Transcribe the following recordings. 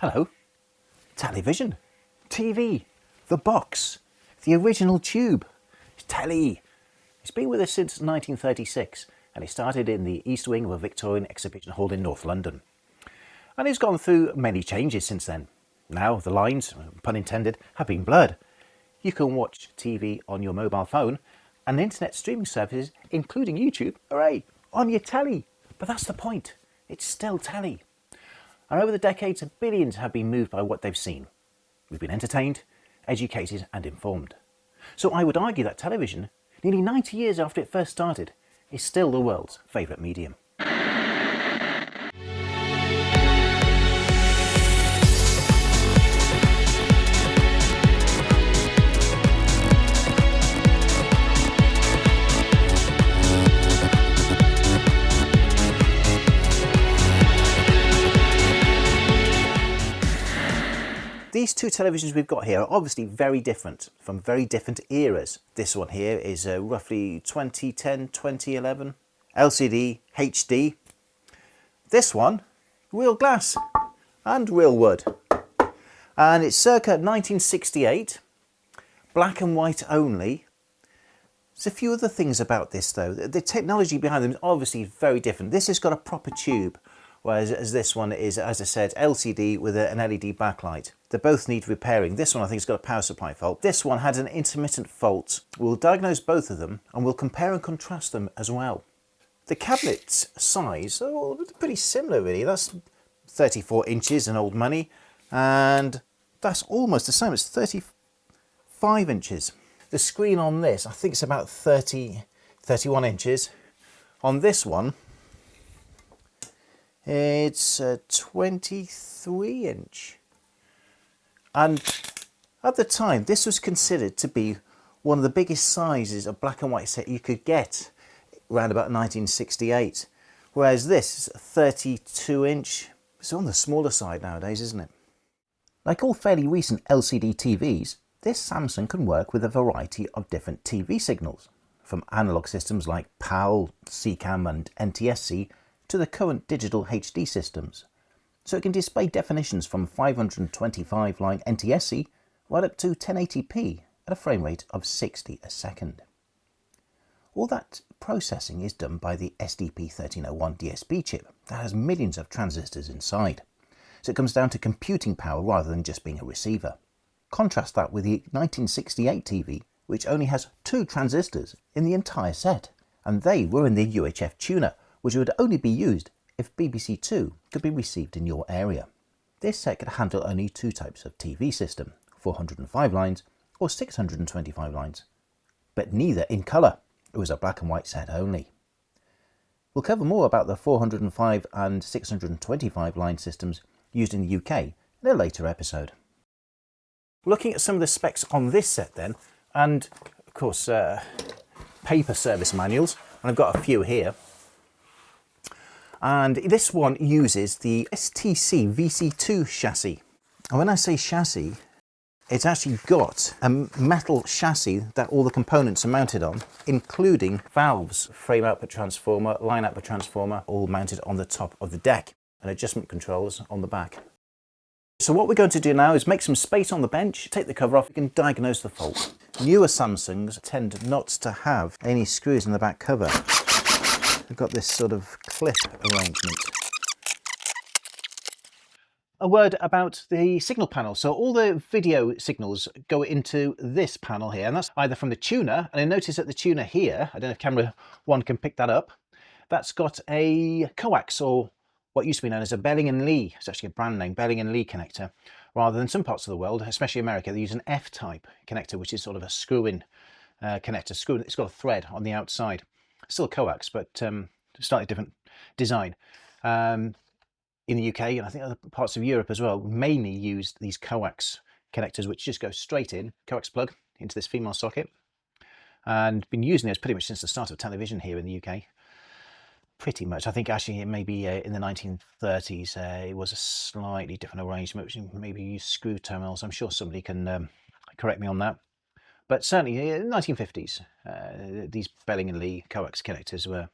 Hello. Television, TV, the box, the original tube, telly. It's been with us since 1936 and it started in the East Wing of a Victorian exhibition hall in North London. And it's gone through many changes since then. Now the lines, pun intended, have been blurred. You can watch TV on your mobile phone and internet streaming services, including YouTube, hooray, on your telly. But that's the point, it's still telly. And over the decades, billions have been moved by what they've seen. We've been entertained, educated and informed. So I would argue that television, nearly 90 years after it first started, is still the world's favourite medium. These two televisions we've got here are obviously very different, from very different eras. This one here is roughly 2010, 2011, LCD, HD. This one, real glass and real wood. And it's circa 1968, black and white only. There's a few other things about this though. The technology behind them is obviously very different. This has got a proper tube, whereas this one is, as I said, LCD with an LED backlight. They both need repairing. This one I think has got a power supply fault. This one had an intermittent fault. We'll diagnose both of them and we'll compare and contrast them as well. The cabinet's size, pretty similar really. That's 34 inches in old money, and that's almost the same. It's 35 inches. The screen on this, I think it's about 31 inches. On this one, it's a 23 inch. And at the time, this was considered to be one of the biggest sizes of black and white set you could get around about 1968. Whereas this is a 32 inch. It's on the smaller side nowadays, isn't it? Like all fairly recent LCD TVs, this Samsung can work with a variety of different TV signals, from analog systems like PAL, CCAM and NTSC to the current digital HD systems. So it can display definitions from 525 line NTSC right up to 1080p at a frame rate of 60 a second. All that processing is done by the SDP1301 DSP chip that has millions of transistors inside. So it comes down to computing power rather than just being a receiver. Contrast that with the 1968 TV, which only has 2 transistors in the entire set, and they were in the UHF tuner, which would only be used if BBC Two could be received in your area. This set could handle only 2 types of TV system, 405 lines or 625 lines, but neither in colour. It was a black and white set only. We'll cover more about the 405 and 625 line systems used in the UK in a later episode. Looking at some of the specs on this set then, and of course paper service manuals, and I've got a few here. And this one uses the STC VC2 chassis. And when I say chassis, it's actually got a metal chassis that all the components are mounted on, including valves, frame output transformer, line output transformer, all mounted on the top of the deck, and adjustment controls on the back. So what we're going to do now is make some space on the bench, take the cover off, we can diagnose the fault. Newer Samsungs tend not to have any screws in the back cover. I've got this sort of clip arrangement. A word about the signal panel. So all the video signals go into this panel here, and that's either from the tuner, and I notice that the tuner here, I don't know if camera 1 can pick that up, that's got a coax, or what used to be known as a Belling & Lee, it's actually a brand name, Belling & Lee connector, rather than some parts of the world, especially America, they use an F-type connector, which is sort of a screw-in connector. It's got a thread on the outside. Still a coax, but slightly different design. In the UK, and I think other parts of Europe as well, mainly use these coax connectors, which just go straight in, coax plug, into this female socket. And been using those pretty much since the start of television here in the UK. Pretty much. I think actually maybe in the 1930s it was a slightly different arrangement, which maybe used screw terminals. I'm sure somebody can correct me on that. But certainly in the 1950s, these Belling & Lee coax connectors were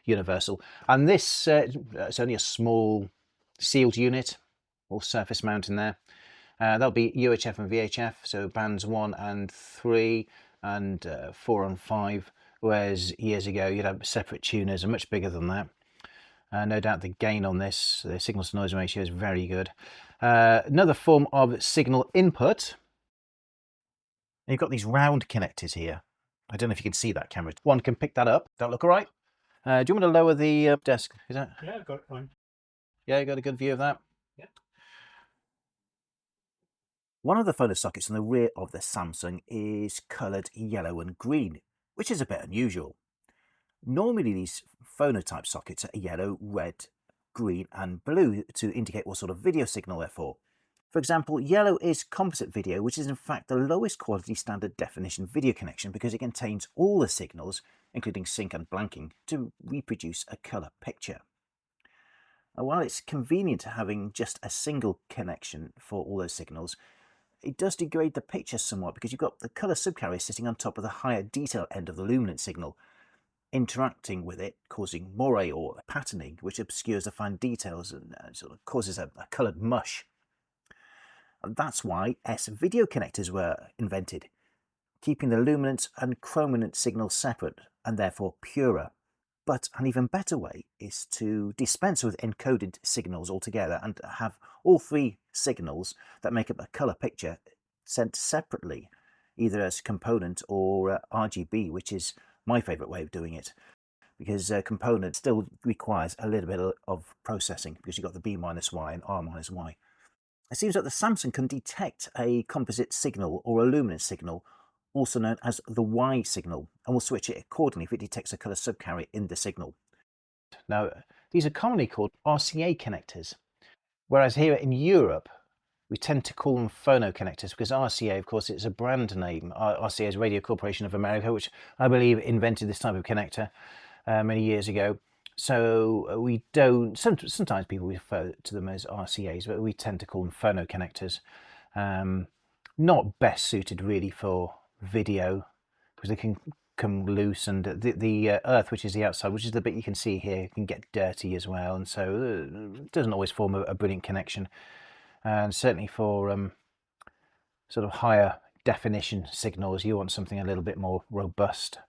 universal. And this, it's only a small sealed unit, or surface mounting there. That'll be UHF and VHF, so bands 1 and 3 and 4 and 5, whereas years ago you'd have separate tuners and much bigger than that. No doubt the gain on this, the signal to noise ratio, is very good. Another form of signal input. You've got these round connectors here. I don't know if you can see that, camera. One can pick that up. That look all right? Do you want me to lower the desk? Is that? Yeah, I've got it fine. Yeah, you got a good view of that? Yeah. One of the phono sockets on the rear of the Samsung is coloured yellow and green, which is a bit unusual. Normally these phonotype sockets are yellow, red, green and blue to indicate what sort of video signal they're for. For example, yellow is composite video, which is in fact the lowest quality standard definition video connection because it contains all the signals, including sync and blanking, to reproduce a colour picture. And while it's convenient having just a single connection for all those signals, it does degrade the picture somewhat because you've got the colour subcarrier sitting on top of the higher detail end of the luminance signal, interacting with it, causing moire or patterning, which obscures the fine details and sort of causes a coloured mush. And that's why S-video connectors were invented, keeping the luminance and chrominance signals separate and therefore purer. But an even better way is to dispense with encoded signals altogether and have all three signals that make up a colour picture sent separately, either as component or RGB, which is my favourite way of doing it, because component still requires a little bit of processing because you've got the B-Y and R-Y. It seems that the Samsung can detect a composite signal or a luminance signal, also known as the Y signal, and will switch it accordingly if it detects a colour subcarrier in the signal. Now, these are commonly called RCA connectors, whereas here in Europe, we tend to call them phono connectors because RCA, of course, it's a brand name. RCA is Radio Corporation of America, which I believe invented this type of connector many years ago. So we don't, sometimes people refer to them as RCAs, but we tend to call them phono connectors. Not best suited really for video because they can come loose, and the earth, which is the outside, which is the bit you can see here, can get dirty as well, and so it doesn't always form a brilliant connection. And certainly for sort of higher definition signals, you want something a little bit more robust,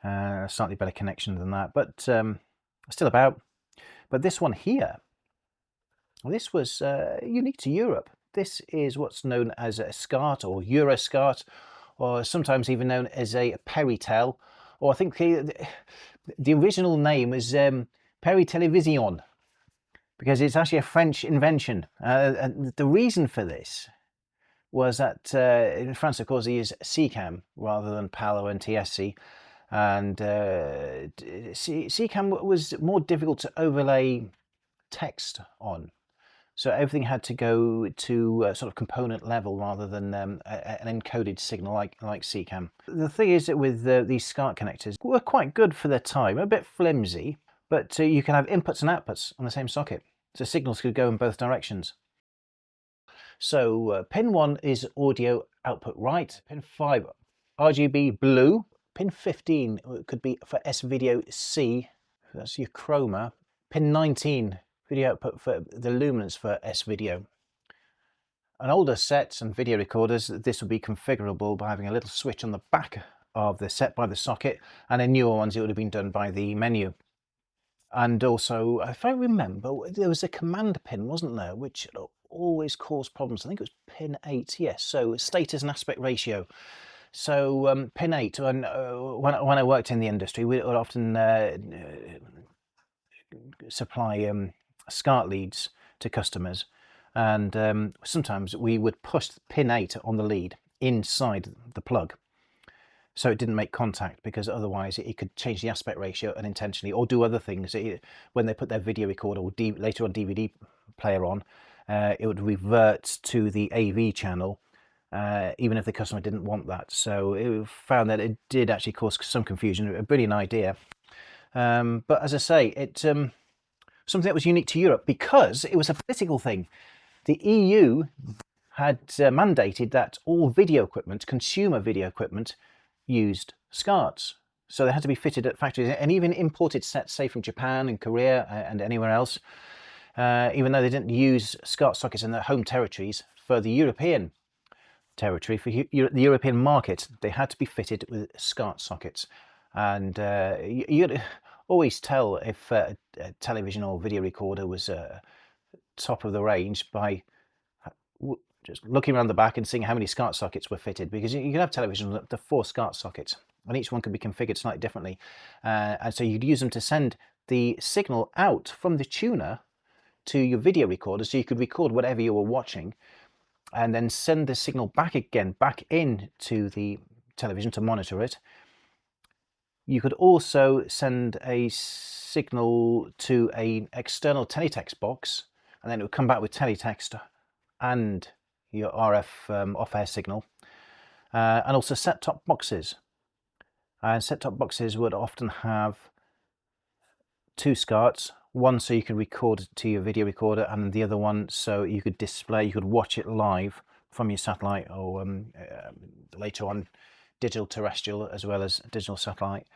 a slightly better connection than that, but still about. But this one here, well, this was unique to Europe. This is what's known as a SCART or Euroscart, or sometimes even known as a Peritel, or I think the original name is Peritelevision, because it's actually a French invention. And the reason for this was that in France, of course, they use CCAM rather than PAL and TSC, and CCAM was more difficult to overlay text on. So everything had to go to sort of component level rather than an encoded signal like CCAM. The thing is that with these SCART connectors were quite good for their time, a bit flimsy, but you can have inputs and outputs on the same socket. So signals could go in both directions. So pin 1 is audio output right, pin 5 RGB blue, pin 15 could be for S-video C, that's your chroma, pin 19 video output for the luminance for S-video. On older sets and video recorders, this will be configurable by having a little switch on the back of the set by the socket, and in newer ones it would have been done by the menu. And also, if I remember, there was a command pin, wasn't there, which always caused problems. I think it was pin 8, yes, so status and aspect ratio. So pin 8, when I worked in the industry, we would often supply SCART leads to customers, and sometimes we would push pin 8 on the lead inside the plug so it didn't make contact, because otherwise it could change the aspect ratio unintentionally or do other things. When they put their video recorder or later on DVD player on, it would revert to the AV channel even if the customer didn't want that. So it found that it did actually cause some confusion. A brilliant idea, but as I say, it's something that was unique to Europe because it was a political thing. The EU had mandated that all video equipment, consumer video equipment, used SCARTs. So they had to be fitted at factories, and even imported sets, say from Japan and Korea and anywhere else, even though they didn't use SCART sockets in their home territories. For the European territory, for the European market, they had to be fitted with SCART sockets. And you'd always tell if a television or video recorder was top of the range by just looking around the back and seeing how many SCART sockets were fitted, because you can have televisions with up to 4 SCART sockets, and each one could be configured slightly differently. And so you'd use them to send the signal out from the tuner to your video recorder, so you could record whatever you were watching, and then send the signal back again, back in to the television to monitor it. You could also send a signal to an external teletext box, and then it would come back with teletext and your RF off-air signal, and also set-top boxes. And set-top boxes would often have 2 SCARTs, one so you could record to your video recorder, and the other one so you could display, you could watch it live from your satellite, or later on digital terrestrial as well as digital satellite.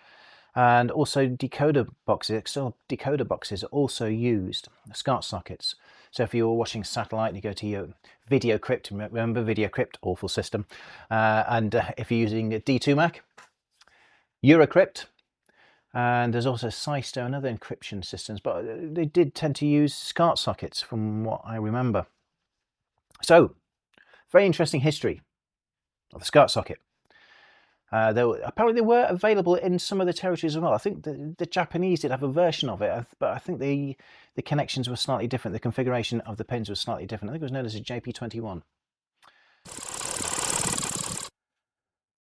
And also decoder boxes, external decoder boxes also used SCART sockets. So if you were watching satellite and you go to your video crypt, remember video crypt, awful system, and if you're using D2Mac, Eurocrypt, and there's also Cysto and other encryption systems, but they did tend to use SCART sockets from what I remember. So, very interesting history of the SCART socket. Apparently they were available in some of the territories as well. I think the Japanese did have a version of it, but I think the connections were slightly different. The configuration of the pins was slightly different. I think it was known as a JP21.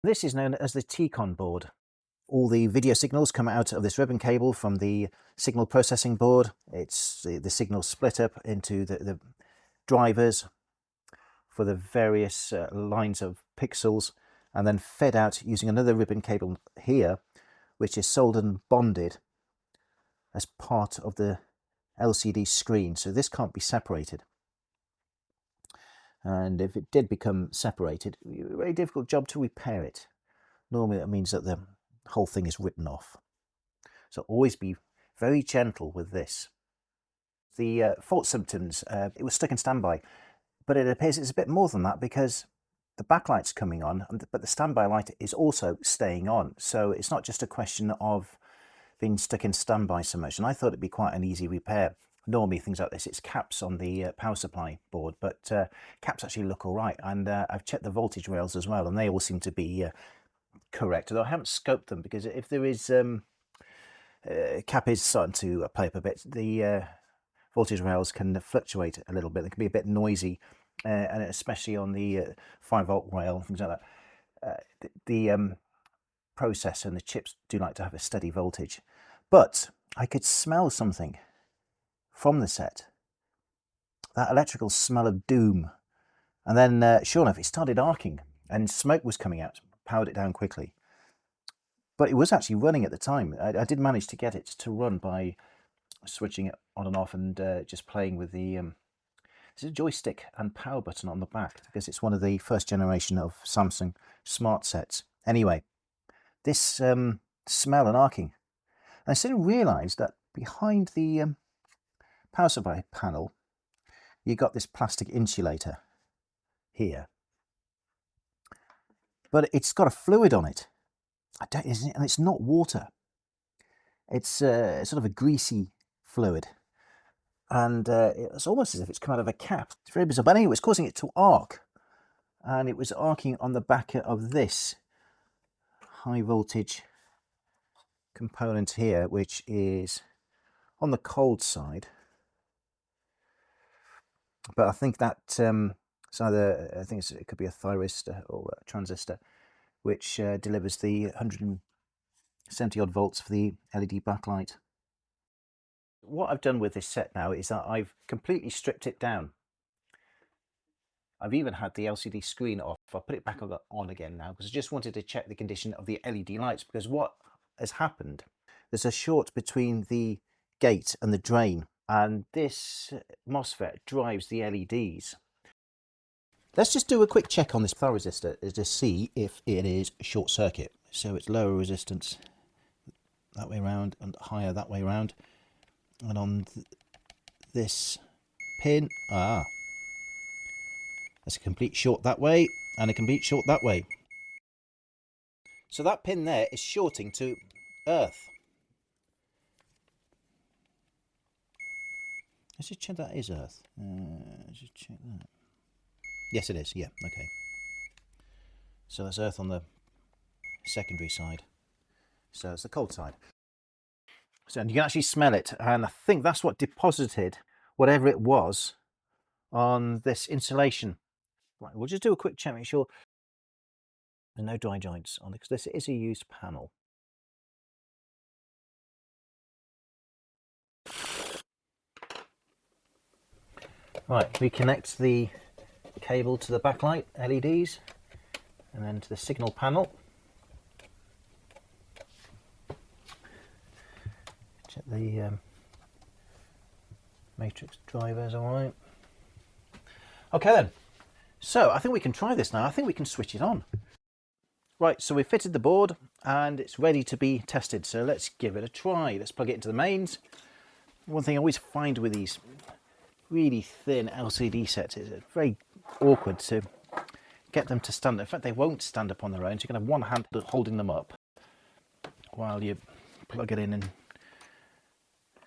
This is known as the TCON board. All the video signals come out of this ribbon cable from the signal processing board. It's the signals split up into the drivers for the various lines of pixels, and then fed out using another ribbon cable here, which is soldered and bonded as part of the LCD screen. So this can't be separated. And if it did become separated, it would be a very difficult job to repair it. Normally that means that the whole thing is written off. So always be very gentle with this. The fault symptoms, it was stuck in standby, but it appears it's a bit more than that, because the backlight's coming on, but the standby light is also staying on. So it's not just a question of being stuck in standby so much. And I thought it'd be quite an easy repair. Normally things like this, it's caps on the power supply board, but caps actually look all right. And I've checked the voltage rails as well, and they all seem to be correct, although I haven't scoped them, because if there is cap is starting to play up a bit, the voltage rails can fluctuate a little bit. They can be a bit noisy, and especially on the 5-volt rail, things like that. The processor and the chips do like to have a steady voltage. But I could smell something from the set, that electrical smell of doom. And then sure enough, it started arcing and smoke was coming out. Powered it down quickly, but it was actually running at the time. I did manage to get it to run by switching it on and off, and just playing with the there's a joystick and power button on the back, because it's one of the first generation of Samsung smart sets. Anyway, this smell and arcing, and I suddenly realized that behind the power supply panel you got this plastic insulator here, but it's got a fluid on it. And it's not water. It's sort of a greasy fluid, and it's almost as if it's come out of a cap. It's very bizarre. But anyway, it's causing it to arc, and it was arcing on the back of this high voltage component here, which is on the cold side. But I think that it's either, I think it could be a thyristor or a transistor, which delivers the 170 odd volts for the LED backlight. What I've done with this set now is that I've completely stripped it down. I've even had the LCD screen off. I'll put it back on again now, because I just wanted to check the condition of the LED lights, because what has happened, there's a short between the gate and the drain, and this MOSFET drives the LEDs. Let's just do a quick check on this thyristor to see if it is short circuit. So it's lower resistance that way around and higher that way around. And on this pin. There's a complete short that way and a complete short that way. So that pin there is shorting to earth. Let's just check that is earth. Let's just check that. Yes, it is. Yeah, okay. So that's earth on the secondary side. So it's the cold side. So you can actually smell it, and I think that's what deposited whatever it was on this insulation. Right, we'll just do a quick check, make sure there are no dry joints on it, because this is a used panel. Right, we connect the cable to the backlight LEDs and then to the signal panel. Check the matrix drivers, all right. Okay then, so I think we can try this now. I think we can switch it on. Right, so we've fitted the board and it's ready to be tested. So let's give it a try. Let's plug it into the mains. One thing I always find with these really thin LCD sets is it's very awkward to get them to stand. In fact, they won't stand up on their own. So you're going to have one hand holding them up while you plug it in and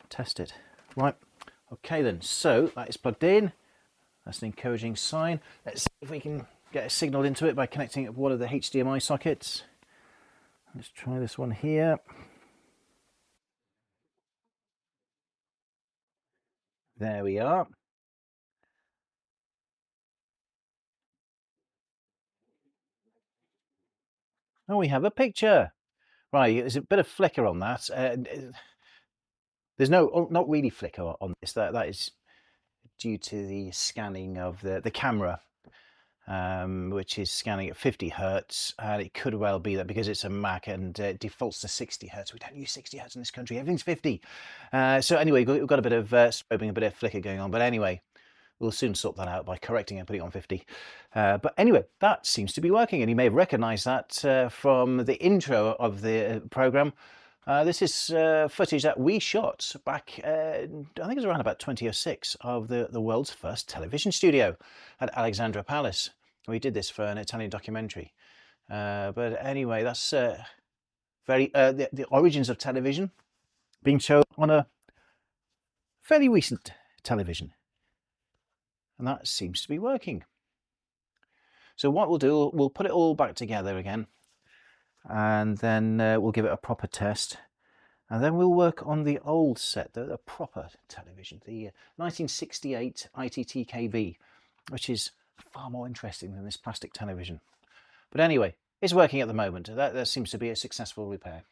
test it. Right, okay then, so that is plugged in. That's an encouraging sign. Let's see if we can get a signal into it by connecting it with one of the HDMI sockets. Let's try this one here. There we are. Oh, we have a picture. Right, there's a bit of flicker on that. There's not really flicker on this. That is due to the scanning of the camera, which is scanning at 50 Hertz, and it could well be that because it's a Mac and it defaults to 60 Hertz. We don't use 60 Hertz in this country. Everything's 50. So anyway, we've got a bit of strobing, a bit of flicker going on. But anyway, we'll soon sort that out by correcting and putting it on 50. But anyway, that seems to be working, and you may have recognized that from the intro of the program. This is footage that we shot back, I think it was around about 2006, of the world's first television studio at Alexandra Palace. We did this for an Italian documentary. But anyway, that's the origins of television being shown on a fairly recent television. And that seems to be working. So what we'll do, we'll put it all back together again, and then we'll give it a proper test. And then we'll work on the old set, the proper television, the 1968 ITT-KB, which is far more interesting than this plastic television. But anyway, it's working at the moment. That seems to be a successful repair.